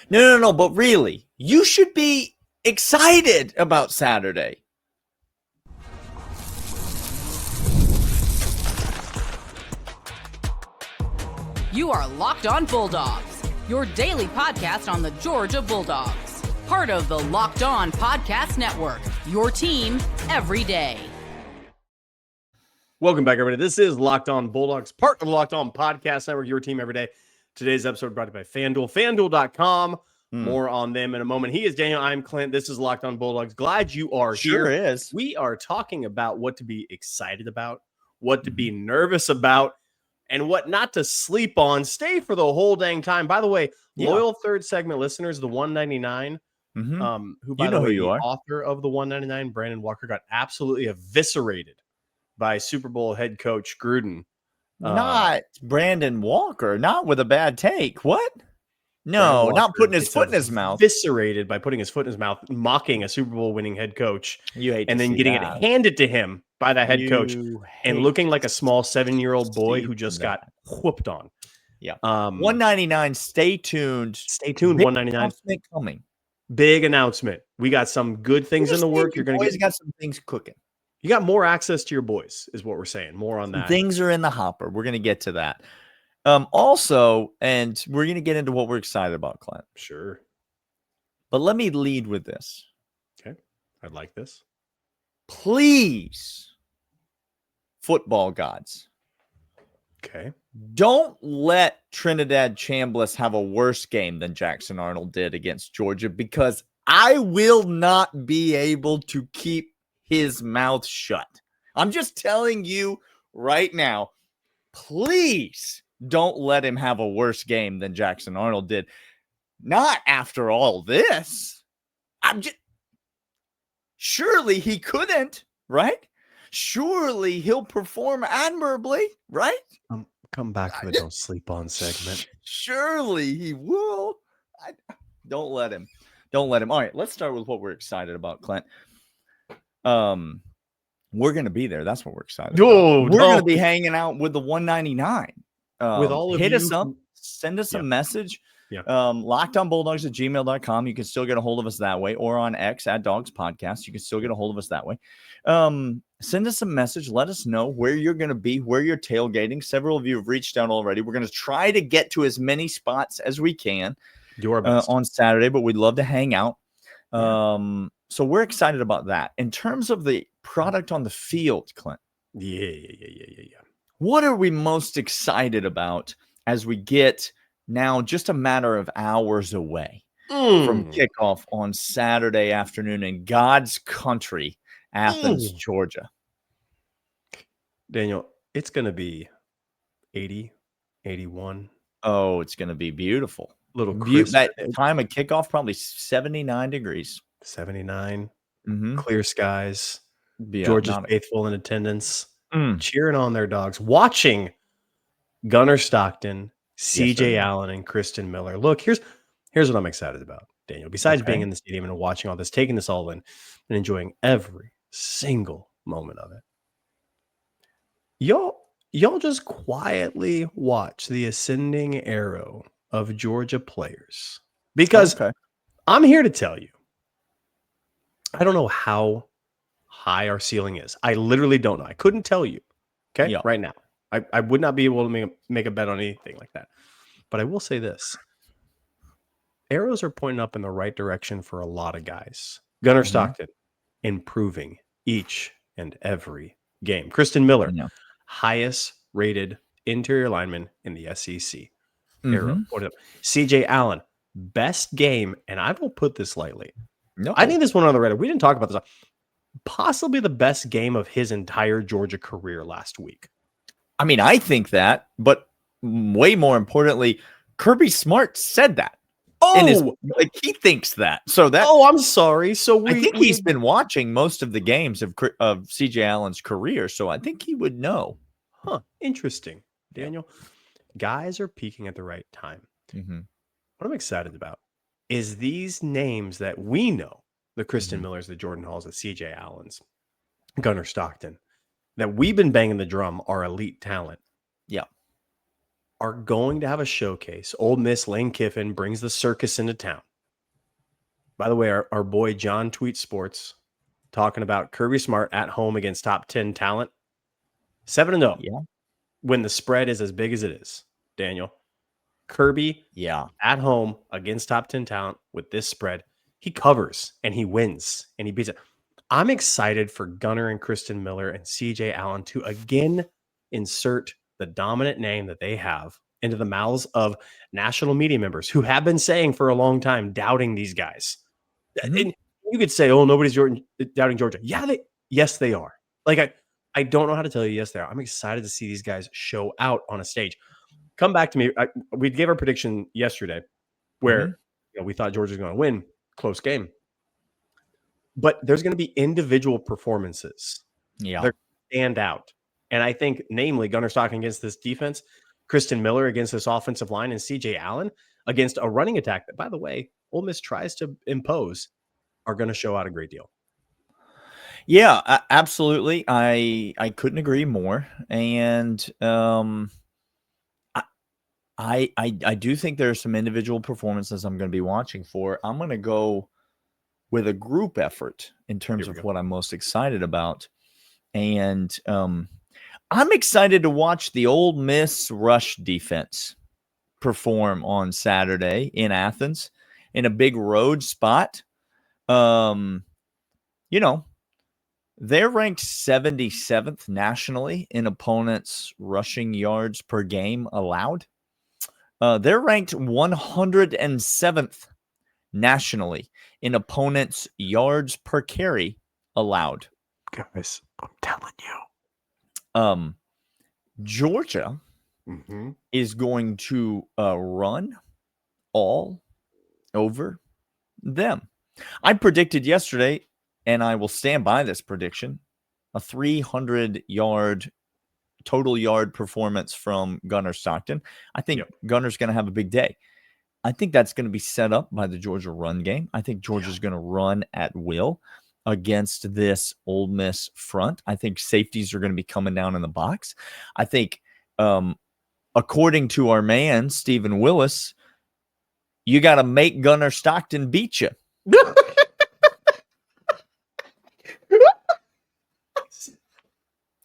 No. But really, you should be excited about Saturday. You are Locked On Bulldogs, your daily podcast on the Georgia Bulldogs. Part of the Locked On Podcast Network, your team every day. Welcome back, everybody. This is Locked On Bulldogs, part of the Locked On Podcast Network, your team every day. Today's episode brought to you by FanDuel, FanDuel.com. More on them in a moment. He is Daniel. I'm Clint. This is Locked On Bulldogs. Glad you are here. Sure is. We are talking about what to be excited about, what to be nervous about, and what not to sleep on. Stay for the whole dang time. By the way, loyal third segment listeners, the 199, who, by the way, the author of the 199, Brandon Walker, got absolutely eviscerated by Super Bowl head coach Gruden. Not Brandon Walker, not with a bad take. What? No, Walker, not putting his foot in his mouth. Eviscerated by putting his foot in his mouth, mocking a Super Bowl winning head coach. You hate and then getting it handed to him by that head coach and looking like a small 7-year-old boy who just got whooped on. Yeah. 199. Stay tuned. Stay tuned. 199 coming. Big announcement. We got some good things in the work. You're going to got some things cooking. You got more access to your boys, is what we're saying. More on that. Things are in the hopper. We're going to get to that. Also, and we're going to get into what we're excited about, Clint. Sure. But let me lead with this. Okay. I'd like this. Please, football gods. Okay. Don't let Trinidad Chambliss have a worse game than Jackson Arnold did against Georgia, because I will not be able to keep his mouth shut. I'm just telling you right now, please don't let him have a worse game than Jackson Arnold did. Not after all this. Surely he couldn't, right? Surely he'll perform admirably, right? Come back to the don't sleep on segment. Surely he will. Don't let him. Don't let him. All right, let's start with what we're excited about, Clint. We're going to be there. That's what we're excited about. We're going to be hanging out with the 199. With all of hit you, us up, send us a message. Yeah. LockedOnBulldogs@gmail.com. You can still get a hold of us that way, or on X @Dawgs Podcast. You can still get a hold of us that way. Send us a message. Let us know where you're going to be, where you're tailgating. Several of you have reached out already. We're going to try to get to as many spots as we can on Saturday, but we'd love to hang out. So we're excited about that. In terms of the product on the field, Clint. Yeah. What are we most excited about as we get now just a matter of hours away from kickoff on Saturday afternoon in God's country, Athens, Georgia? Daniel, it's going to be 80, 81. Oh, it's going to be beautiful. Little crisp. That time of kickoff, probably 79 degrees. 79. Clear skies. Yeah, Georgia's faithful in attendance. Cheering on their dogs. Watching Gunnar Stockton, CJ Allen, and Kristen Miller. Look, here's what I'm excited about, Daniel. Besides being in the stadium and watching all this, taking this all in, and enjoying every single moment of it. Y'all just quietly watch the ascending arrow of Georgia players. Because I'm here to tell you, I don't know how high our ceiling is. I literally don't know. I couldn't tell you, right now. I would not be able to make a bet on anything like that. But I will say this. Arrows are pointing up in the right direction for a lot of guys. Gunnar Stockton improving each and every game. Kristen Miller, highest rated interior lineman in the SEC. Arrow pointed up. CJ Allen, best game, and I will put this lightly. I think this one on the radar. We didn't talk about this. Possibly the best game of his entire Georgia career last week. I mean, I think that, but way more importantly, Kirby Smart said that. He thinks that. So that. Oh, I'm sorry. So I think he's been watching most of the games of CJ Allen's career, so I think he would know. Huh? Interesting, Daniel. Guys are peaking at the right time. What I'm excited about is these names that we know: the Kristen Millers, the Jordan Halls, the CJ Allens, Gunnar Stockton, that we've been banging the drum are elite talent. Yeah. are going to have a showcase. Ole Miss, Lane Kiffin brings the circus into town. By the way, our boy John Tweet Sports talking about Kirby Smart at home against top 10 talent. 7-0. Yeah. When the spread is as big as it is, Daniel. Kirby at home against top 10 talent with this spread. He covers and he wins and he beats it. I'm excited for Gunnar and Kristen Miller and CJ Allen to again insert the dominant name that they have into the mouths of national media members who have been saying for a long time, doubting these guys. Mm-hmm. And you could say, oh, nobody's doubting Georgia. Yes, they are. Like, I don't know how to tell you. Yes, they are. I'm excited to see these guys show out on a stage. Come back to me. We gave our prediction yesterday where we thought Georgia was going to win. Close game. But there's going to be individual performances. Yeah. They're stand out. And I think, namely, Gunnar Stockton against this defense, Kristen Miller against this offensive line, and CJ Allen against a running attack that, by the way, Ole Miss tries to impose, are going to show out a great deal. Yeah, absolutely. I couldn't agree more. And I do think there are some individual performances I'm going to be watching for. I'm going to go with a group effort in terms of what I'm most excited about. And I'm excited to watch the Ole Miss rush defense perform on Saturday in Athens in a big road spot. They're ranked 77th nationally in opponents' rushing yards per game allowed. They're ranked 107th nationally in opponents' yards per carry allowed. Guys, I'm telling you. Georgia is going to run all over them. I predicted yesterday, and I will stand by this prediction, a 300-yard total yard performance from Gunnar Stockton. I think Gunnar's going to have a big day. I think that's going to be set up by the Georgia run game. I think Georgia's going to run at will against this Ole Miss front. I think safeties are going to be coming down in the box. I think, according to our man, Stephen Willis, you got to make Gunnar Stockton beat you.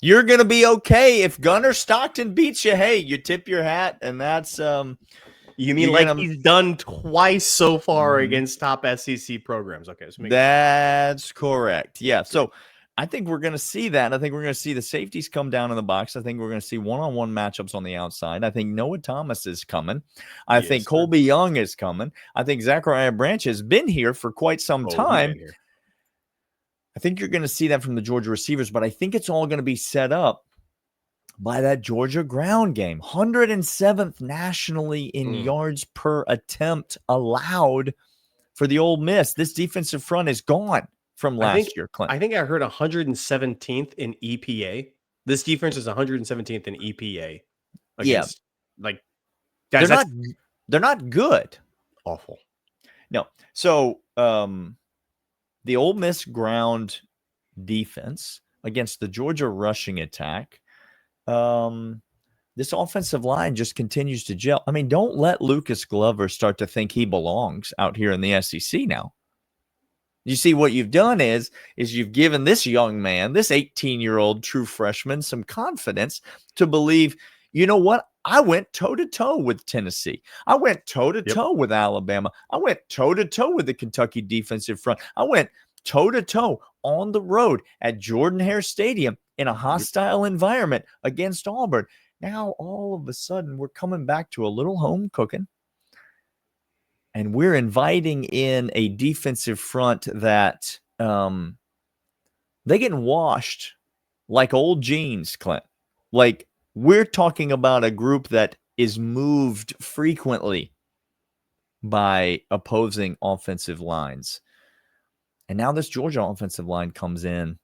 You're going to be okay if Gunnar Stockton beats you. Hey, you tip your hat, and that's you mean like he's done twice so far against top SEC programs. Okay, so that's correct. Yeah, so I think we're going to see that. I think we're going to see the safeties come down in the box. I think we're going to see one-on-one matchups on the outside. I think Noah Thomas is coming. I think Colby Young is coming. I think Zachariah Branch has been here for quite some time. I think you're going to see that from the Georgia receivers, but I think it's all going to be set up by that Georgia ground game. 107th nationally in yards per attempt allowed for the Ole Miss. This defensive front is gone from last year, Clint. I think I heard 117th in EPA. This defense is 117th in EPA. Against, guys, they're not good. Awful. No. So, the Ole Miss ground defense against the Georgia rushing attack, this offensive line just continues to gel. I mean, don't let Lucas Glover start to think he belongs out here in the SEC now. You see, what you've done is you've given this young man, this 18-year-old true freshman, some confidence to believe, you know what? I went toe-to-toe with Tennessee. I went toe-to-toe with Alabama. I went toe-to-toe with the Kentucky defensive front. I went toe-to-toe on the road at Jordan-Hare Stadium in a hostile environment against Auburn. Now, all of a sudden, we're coming back to a little home cooking, and we're inviting in a defensive front that they getting washed like old jeans, Clint. Like, we're talking about a group that is moved frequently by opposing offensive lines. And now this Georgia offensive line comes in.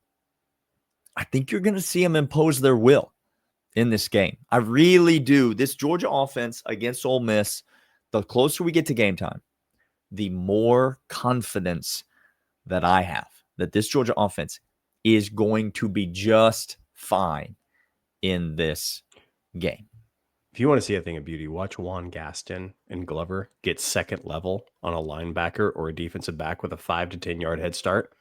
I think you're going to see them impose their will in this game. I really do. This Georgia offense against Ole Miss, the closer we get to game time, the more confidence that I have that this Georgia offense is going to be just fine in this game. If you want to see a thing of beauty, watch Juan Gaston and Glover get second level on a linebacker or a defensive back with a 5 to 10 yard head start.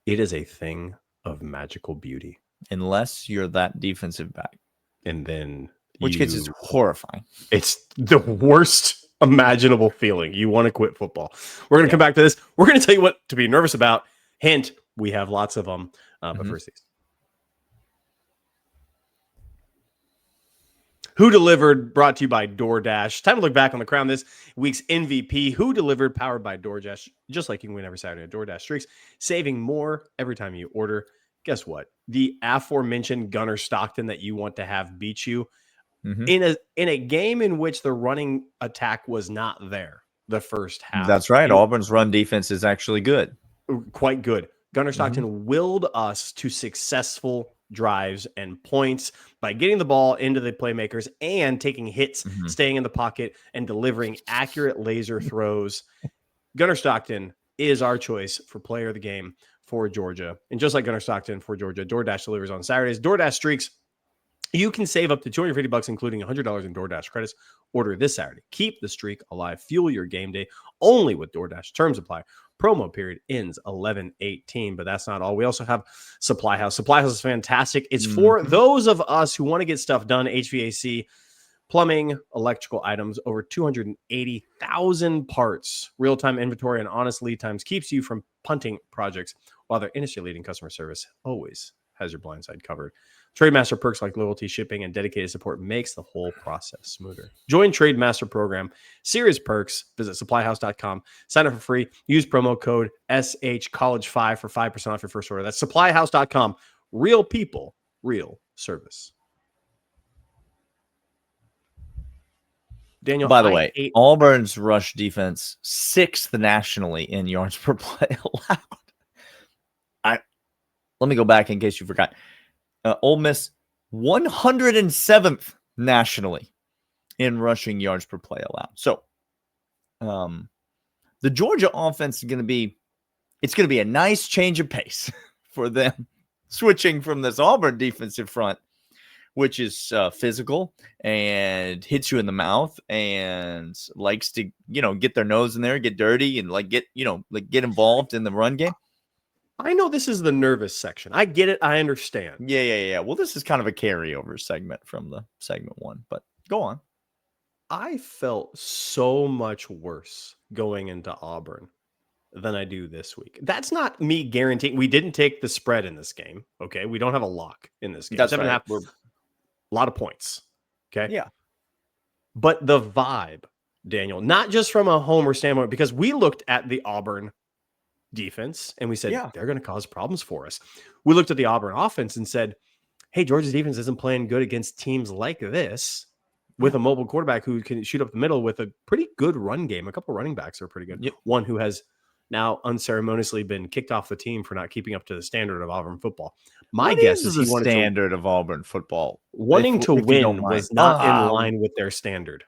It is a thing of magical beauty. Unless you're that defensive back. And then which gets is horrifying. It's the worst imaginable feeling. You want to quit football. We're going to come back to this. We're going to tell you what to be nervous about. Hint, we have lots of them. But first these. Who Delivered, brought to you by DoorDash. Time to look back on the crown this week's MVP. Who Delivered, powered by DoorDash. Just like you can win every Saturday at DoorDash Streaks, saving more every time you order. Guess what? The aforementioned Gunnar Stockton that you want to have beat you in a game in which the running attack was not there the first half. That's right. Auburn's run defense is actually good. Quite good. Gunnar Stockton willed us to successful drives and points by getting the ball into the playmakers and taking hits, staying in the pocket, and delivering accurate laser throws. Gunnar Stockton is our choice for player of the game for Georgia. And just like Gunnar Stockton for Georgia, DoorDash delivers on Saturdays. DoorDash Streaks, you can save up to $250, including $100 in DoorDash credits. Order this Saturday. Keep the streak alive. Fuel your game day only with DoorDash. Terms apply. Promo period ends 11/18, but that's not all. We also have Supply House. Supply House is fantastic. It's for those of us who want to get stuff done. HVAC, plumbing, electrical items, over 280,000 parts. Real-time inventory and honest lead times keeps you from punting projects, while their industry-leading customer service always has your blind side covered. Trademaster perks like loyalty, shipping, and dedicated support makes the whole process smoother. Join Trademaster program. Serious perks. Visit supplyhouse.com. Sign up for free. Use promo code SHCollege5 for 5% off your first order. That's supplyhouse.com. Real people, real service. Daniel, by the way, Auburn's rush defense 6th nationally in yards per play allowed. Let me go back in case you forgot. Ole Miss 107th nationally in rushing yards per play allowed. So the Georgia offense is going to be a nice change of pace for them, switching from this Auburn defensive front, which is physical and hits you in the mouth and likes to, get their nose in there, get dirty and get involved in the run game. I know this is the nervous section. I get it. I understand. Yeah. Well, this is kind of a carryover segment from the segment one, but go on. I felt so much worse going into Auburn than I do this week. That's not me guaranteeing. We didn't take the spread in this game. Okay. We don't have a lock in this game. That's 7.5. We're a lot of points. Okay. Yeah. But the vibe, Daniel, not just from a homer standpoint, because we looked at the Auburn defense and we said, they're going to cause problems for us. We looked at the Auburn offense and said, hey, Georgia's defense isn't playing good against teams like this with a mobile quarterback who can shoot up the middle with a pretty good run game. A couple running backs are pretty good. Yep. One who has now unceremoniously been kicked off the team for not keeping up to the standard of Auburn football. My guess is the standard of Auburn football. Wanting to win was not in line with their standard.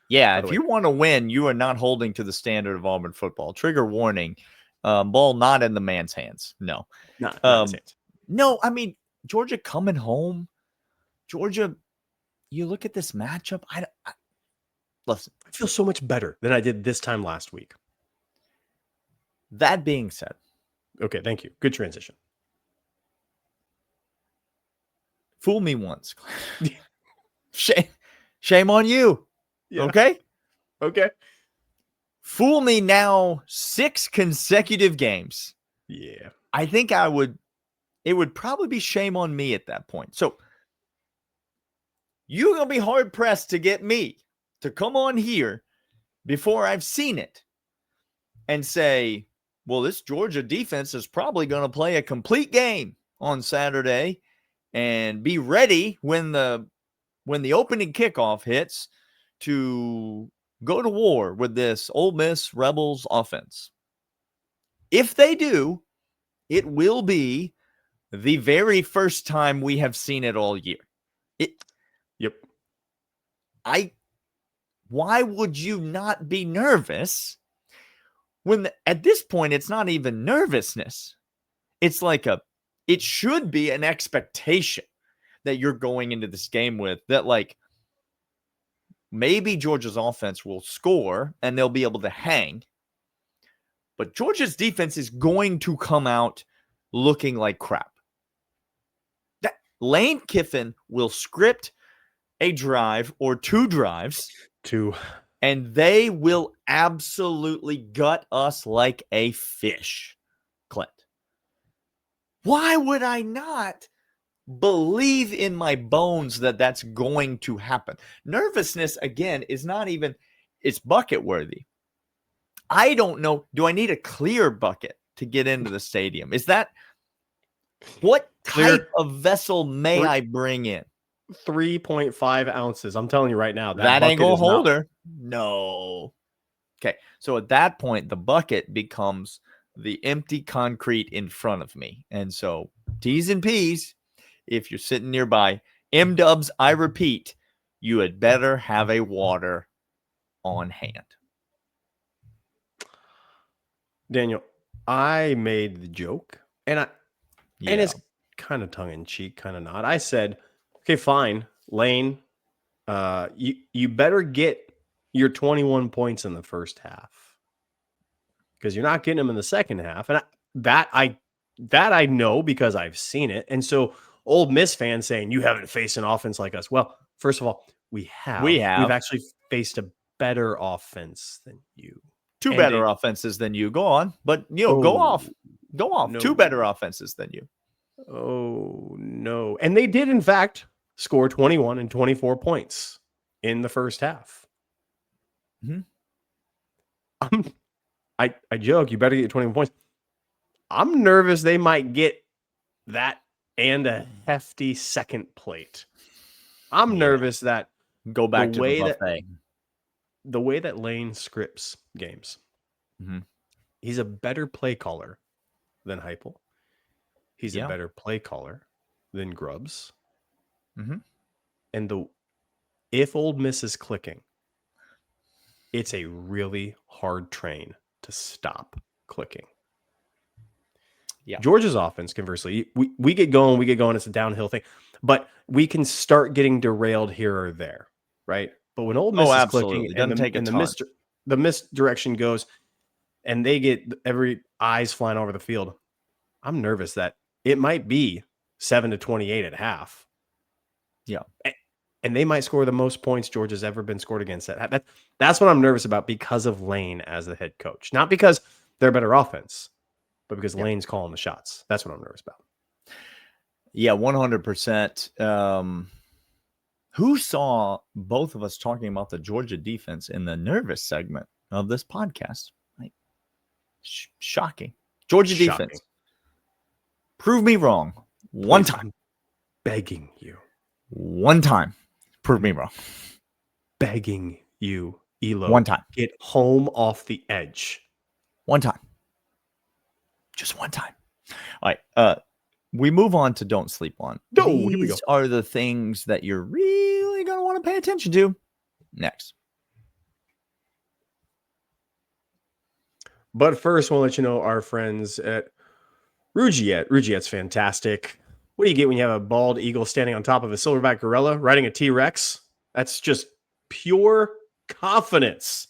Yeah, if you want to win, you are not holding to the standard of Auburn football. Trigger warning. Ball not in the man's hands. No. Not his hands. No, I mean, Georgia coming home. Georgia, you look at this matchup. Listen, I feel so much better than I did this time last week. That being said. Okay, thank you. Good transition. Fool me once. Shame on you. Yeah. Okay. Fool me now 6 consecutive games. Yeah. I think it would probably be shame on me at that point. So you're going to be hard pressed to get me to come on here before I've seen it and say, well, this Georgia defense is probably going to play a complete game on Saturday and be ready when the opening kickoff hits to go to war with this Ole Miss Rebels offense. If they do, it will be the very first time we have seen it all year. Yep. Why would you not be nervous when at this point it's not even nervousness? It's like it should be an expectation that you're going into this game with that, like, maybe Georgia's offense will score and they'll be able to hang. But Georgia's defense is going to come out looking like crap. Lane Kiffin will script a drive or 2 drives. 2. And they will absolutely gut us like a fish, Clint. Why would I not believe in my bones that that's going to happen? Nervousness, again, is not even, it's bucket worthy. I don't know. Do I need a clear bucket to get into the stadium? Is that, what type of vessel may I bring in? 3.5 ounces. I'm telling you right now. That ain't gonna hold her. No. Okay. So at that point, the bucket becomes the empty concrete in front of me. And so T's and P's, if you're sitting nearby, M-dubs, I repeat, you had better have a water on hand. Daniel, I made the joke, and it's kind of tongue in cheek, kind of not. I said, okay, fine, Lane, you better get your 21 points in the first half, because you're not getting them in the second half, and that I know because I've seen it. And so, Ole Miss fans saying you haven't faced an offense like us. Well, first of all, we have. We've actually faced a better offense than you. 2 better offenses than you. Go on. But, go off. Go off. No. 2 better offenses than you. Oh, no. And they did, in fact, score 21 and 24 points in the first half. Mm-hmm. I joke, you better get 21 points. I'm nervous they might get that and a hefty second plate. I'm nervous that go back to the buffet. The way that Lane scripts games, he's a better play caller than Heupel. He's a better play caller than Grubbs. And if Ole Miss is clicking, it's a really hard train to stop clicking. Yeah. Georgia's offense, conversely, we get going, it's a downhill thing, but we can start getting derailed here or there, right? But when Ole Miss is clicking and the misdirection goes and they get every eyes flying over the field, I'm nervous that it might be 7-28 at half. Yeah. And they might score the most points Georgia's ever been scored against. That's what I'm nervous about because of Lane as the head coach. Not because they're better offense, but because Lane's calling the shots. That's what I'm nervous about. Yeah, 100%. Who saw both of us talking about the Georgia defense in the nervous segment of this podcast? Like, shocking. Georgia defense. Prove me wrong. One time. I'm begging you. One time. Prove me wrong. Begging you, Elo. One time. Get home off the edge. One time. Just one time. All right. We move on to Don't Sleep On. These are the things that you're really going to want to pay attention to next. But first, we'll let you know our friends at Rougiette. Rougiette's fantastic. What do you get when you have a bald eagle standing on top of a silverback gorilla riding a T-Rex? That's just pure confidence.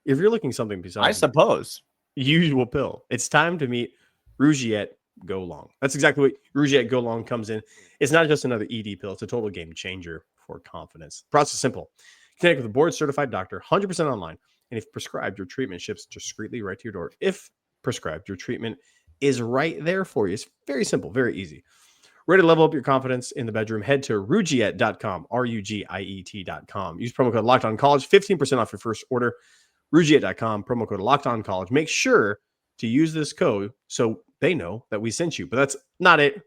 If you're looking something besides, I suppose, usual pill, it's time to meet Rougiette Go Long. That's exactly what Rougiette Go Long comes in. It's not just another ED pill. It's a total game changer for confidence. Process is simple. Connect with a board-certified doctor, 100% online, and if prescribed, your treatment ships discreetly right to your door. If prescribed, your treatment is right there for you. It's very simple, very easy. Ready to level up your confidence in the bedroom? Head to Rougiette.com, Rugiet.com. Use promo code LOCKEDONCollege, 15% off your first order. Rougiette.com, promo code LOCKEDONCollege. Make sure to use this code so they know that we sent you. But that's not it.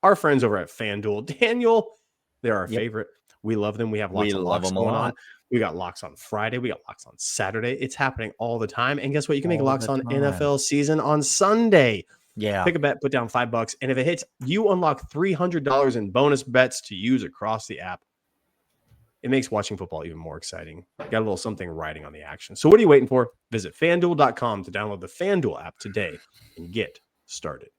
Our friends over at FanDuel, Daniel, they're our favorite. We love them. We have lots of locks going on. We got locks on Friday. We got locks on Saturday. It's happening all the time. And guess what? You can make locks on NFL season on Sunday. Yeah. Pick a bet, put down $5. And if it hits, you unlock $300 in bonus bets to use across the app. It makes watching football even more exciting. Got a little something riding on the action. So what are you waiting for? Visit FanDuel.com to download the FanDuel app today and get started.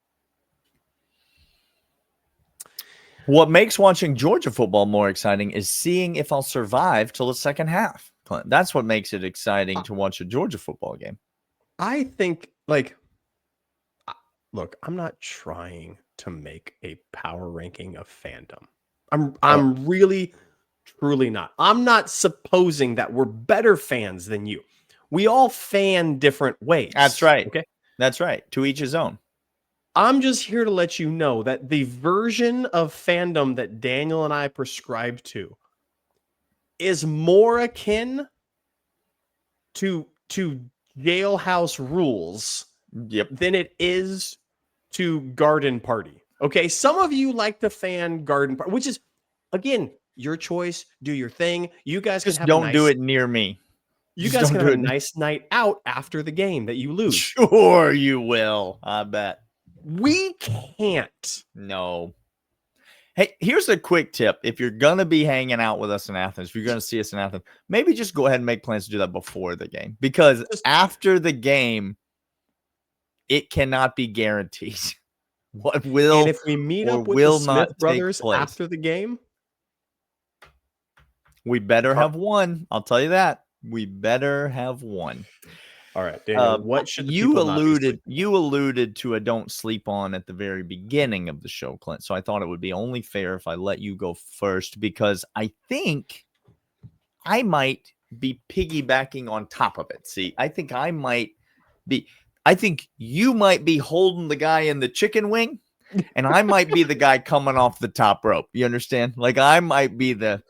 What makes watching Georgia football more exciting is seeing if I'll survive till the second half. Clint. That's what makes it exciting to watch a Georgia football game. I think, like, look, I'm not trying to make a power ranking of fandom. I'm really, truly not. I'm not supposing that we're better fans than you. We all fan different ways. That's right. Okay. That's right. To each his own. I'm just here to let you know that the version of fandom that Daniel and I prescribe to is more akin to jailhouse rules than it is to garden party. Okay. Some of you like to fan garden party, which is, again, your choice. Do your thing. You guys just can have don't do it near me. You guys can have a nice night out after the game that you lose. Sure, you will. I bet. We can't. No. Hey, here's a quick tip. If you're going to be hanging out with us in Athens, if you're going to see us in Athens, maybe just go ahead and make plans to do that before the game. Because after the game, it cannot be guaranteed what will and if we meet up with the Smith brothers after the game, we better have one. I'll tell you that. We better have one. All right, Daniel, what should you alluded to a don't sleep on at the very beginning of the show, Clint. So I thought it would be only fair if I let you go first, because I think I might be piggybacking on top of it. See, I think you might be holding the guy in the chicken wing, and I might be the guy coming off the top rope. You understand? Like I might be the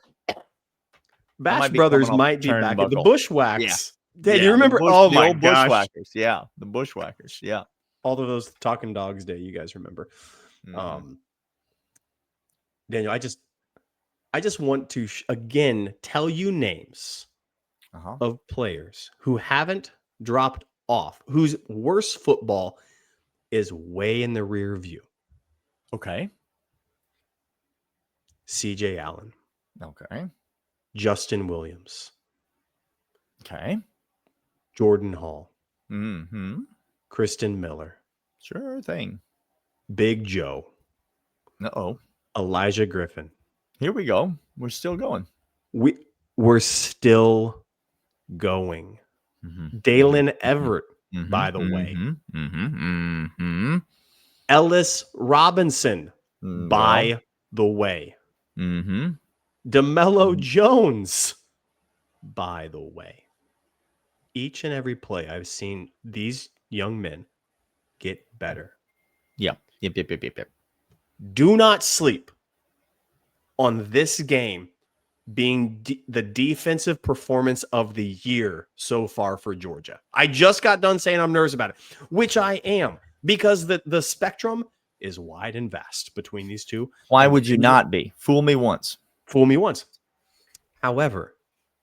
Bash Brothers might be back at the Bushwhacks. Yeah. Did you remember? Oh my gosh, Bushwhackers! Yeah, the Bushwhackers. Yeah, all of those Talking Dogs Day. You guys remember? Mm-hmm. Daniel, I just want to again tell you names of players who haven't dropped off, whose worst football is way in the rear view. Okay. CJ Allen. Okay. Justin Williams. Okay. Jordan Hall. Mm-hmm. Kristen Miller. Sure thing. Big Joe. Uh-oh. Elijah Griffin. Here we go. We're still going. We're still going. Mm-hmm. Dalen Everett, by the way. Ellis Robinson, by the way. DeMello Jones, by the way. Each and every play I've seen these young men get better. Yep. Do not sleep on this game being the defensive performance of the year so far for Georgia. I just got done saying I'm nervous about it, which I am, because the spectrum is wide and vast between these two. Why would you not be? Fool me once. Fool me once. However,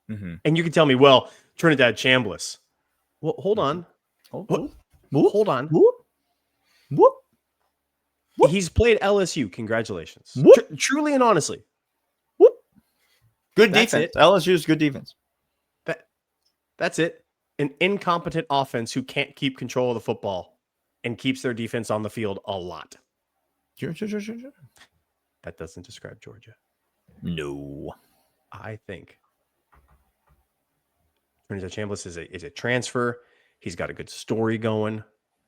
and you can tell me, well, Trinidad Chambliss. Well, hold on. Hold on. Whoop. He's played LSU. Congratulations. Truly and honestly. Whoop. Good defense. LSU's good defense. That's it. An incompetent offense who can't keep control of the football and keeps their defense on the field a lot. Sure. That doesn't describe Georgia. No. I think Trinidad Chambliss is a transfer. He's got a good story going.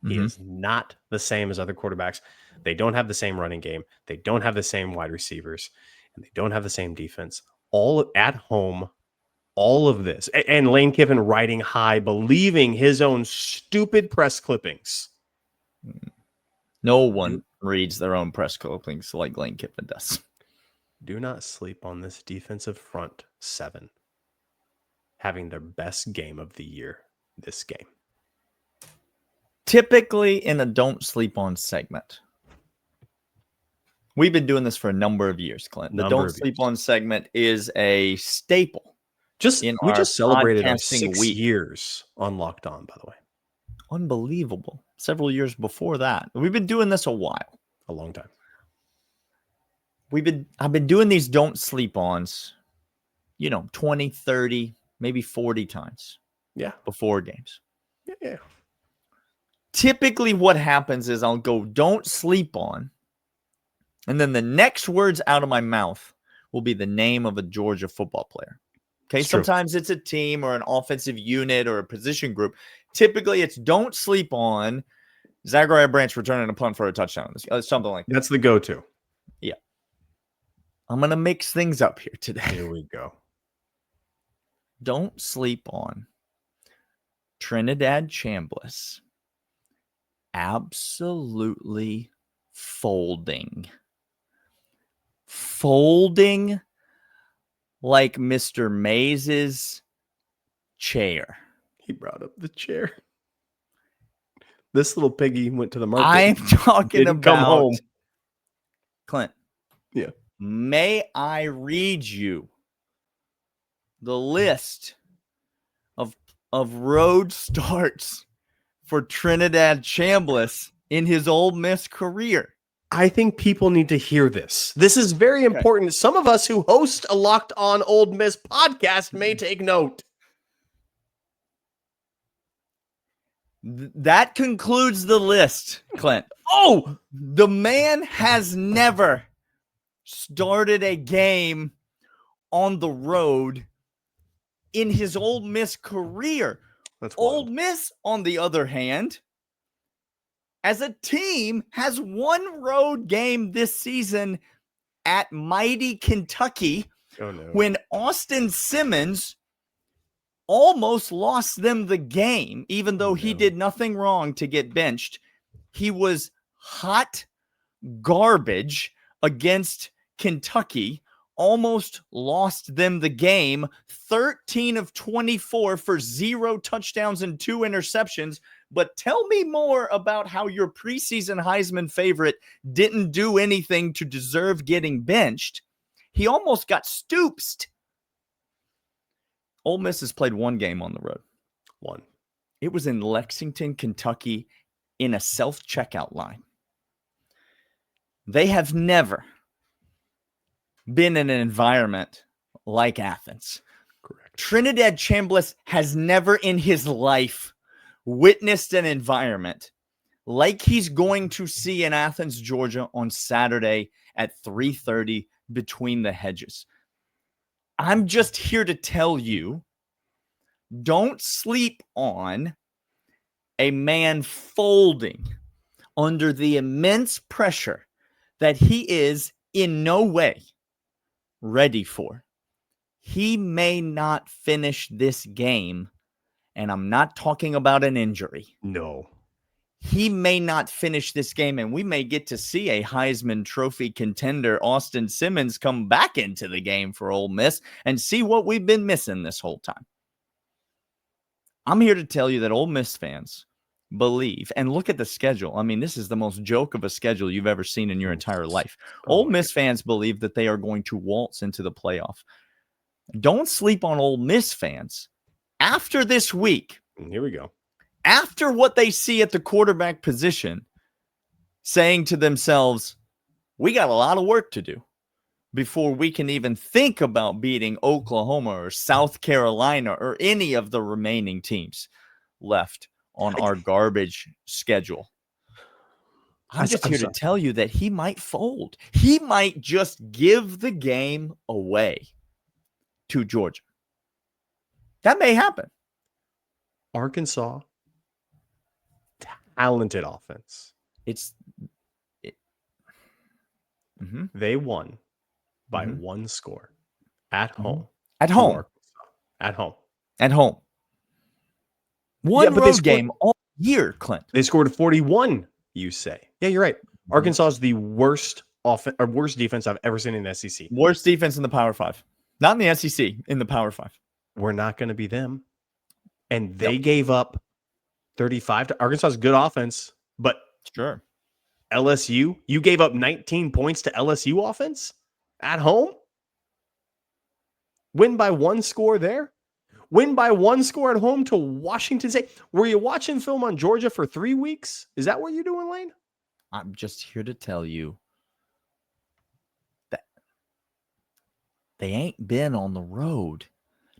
He is not the same as other quarterbacks. They don't have the same running game. They don't have the same wide receivers. And they don't have the same defense. All at home, all of this. And Lane Kiffin riding high, believing his own stupid press clippings. No one reads their own press clippings like Lane Kiffin does. Do not sleep on this defensive front seven having their best game of the year this game. Typically in a don't sleep on segment. We've been doing this for a number of years, Clint. The don't sleep on segment is a staple. We just celebrated our 6 years on Locked On, by the way. Unbelievable. Several years before that. We've been doing this a while. A long time. I've been doing these don't sleep ons, 20, 30, maybe 40 times. Yeah. Before games. Yeah. Typically what happens is I'll go don't sleep on, And then the next words out of my mouth will be the name of a Georgia football player. Okay, sometimes it's a team or an offensive unit or a position group. Typically, it's don't sleep on Zachariah Branch returning a punt for a touchdown. Something like that. That's the go-to. Yeah. I'm going to mix things up here today. Here we go. Don't sleep on Trinidad Chambliss absolutely folding like Mr. Maze's chair. He brought up the chair. This little piggy went to the market. I'm talking about come home. Clint. Yeah. May I read you the list of road starts for Trinidad Chambliss in his Ole Miss career? I think people need to hear this. This is very important. Some of us who host a Locked On Ole Miss podcast may take note. That concludes the list, Clint. Oh, the man has never started a game on the road in his Ole Miss career. That's Ole Miss, on the other hand, as a team, has one road game this season at mighty Kentucky when Austin Simmons almost lost them the game, even though he did nothing wrong to get benched. He was hot garbage against Kentucky, almost lost them the game, 13 of 24 for 0 touchdowns and 2 interceptions. But tell me more about how your preseason Heisman favorite didn't do anything to deserve getting benched. He almost got stooped. Ole Miss has played one game on the road. One. It was in Lexington, Kentucky, in a self-checkout line. They have never been in an environment like Athens. Correct. Trinidad Chambliss has never in his life witnessed an environment like he's going to see in Athens, Georgia on Saturday at 3:30 between the hedges. I'm just here to tell you, don't sleep on a man folding under the immense pressure that he is in no way ready for. He may not finish this game, and I'm not talking about an injury. No. He may not finish this game, and we may get to see a Heisman Trophy contender, Austin Simmons, come back into the game for Ole Miss and see what we've been missing this whole time. I'm here to tell you that Ole Miss fans believe, and look at the schedule. I mean, this is the most joke of a schedule you've ever seen in your entire life. Ole Miss fans believe that they are going to waltz into the playoff. Don't sleep on Ole Miss fans. After this week, here we go. After what they see at the quarterback position, saying to themselves, we got a lot of work to do before we can even think about beating Oklahoma or South Carolina or any of the remaining teams left on our garbage schedule. I'm just here to tell you that he might fold. He might just give the game away to Georgia. That may happen. Arkansas, talented offense. They won by one score at home. At home. At home. At home. One road game all year, Clint. They scored 41, you say. Yeah, you're right. Arkansas is the worst defense I've ever seen in the SEC. Worst defense in the Power 5. Not in the SEC, in the Power 5. We're not going to be them. And they gave up 35 to Arkansas's good offense, but sure. LSU, you gave up 19 points to LSU offense at home? Win by one score there? Win by one score at home to Washington State? Were you watching film on Georgia for 3 weeks? Is that what you're doing, Lane? I'm just here to tell you that they ain't been on the road.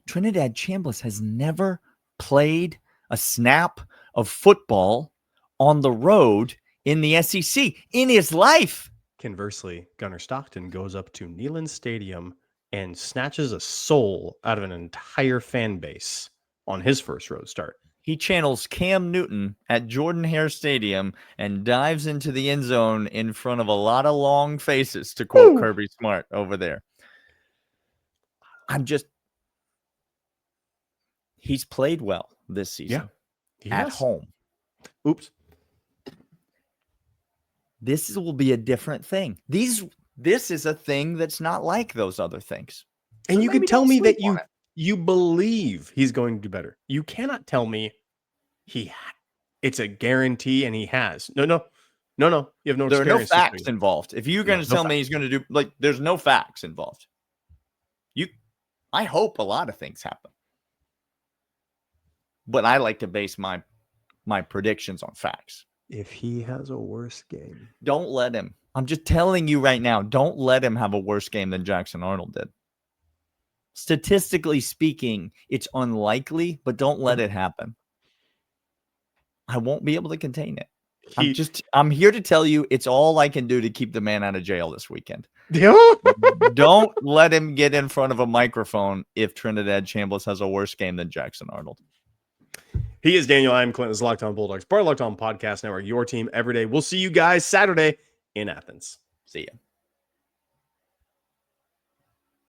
Trinidad Chambliss has never played a snap of football on the road in the SEC in his life. Conversely, Gunnar Stockton goes up to Neyland Stadium and snatches a soul out of an entire fan base on his first road start. He channels Cam Newton at Jordan-Hare Stadium and dives into the end zone in front of a lot of long faces, to quote Kirby Smart over there. He's played well this season at home. Oops. This will be a different thing. This is a thing that's not like those other things. And So you can maybe tell don't me sleep that on it. you believe he's going to do better. You cannot tell me it's a guarantee and he has. No. You have no There are no experience to facts do. involved. If you're going to tell me he's going to do, like, there's no facts involved. I hope a lot of things happen, but I like to base my predictions on facts. If he has a worse game, don't let him. I'm just telling you right now, don't let him have a worse game than Jackson Arnold did. Statistically speaking, it's unlikely, but don't let it happen. I won't be able to contain it. I'm here to tell you it's all I can do to keep the man out of jail this weekend. Don't let him get in front of a microphone if Trinidad Chambliss has a worse game than Jackson Arnold. He is Daniel. I'm Clint. This is Locked On Bulldogs, part of Locked On Podcast Network, your team every day. We'll see you guys Saturday in Athens. See ya.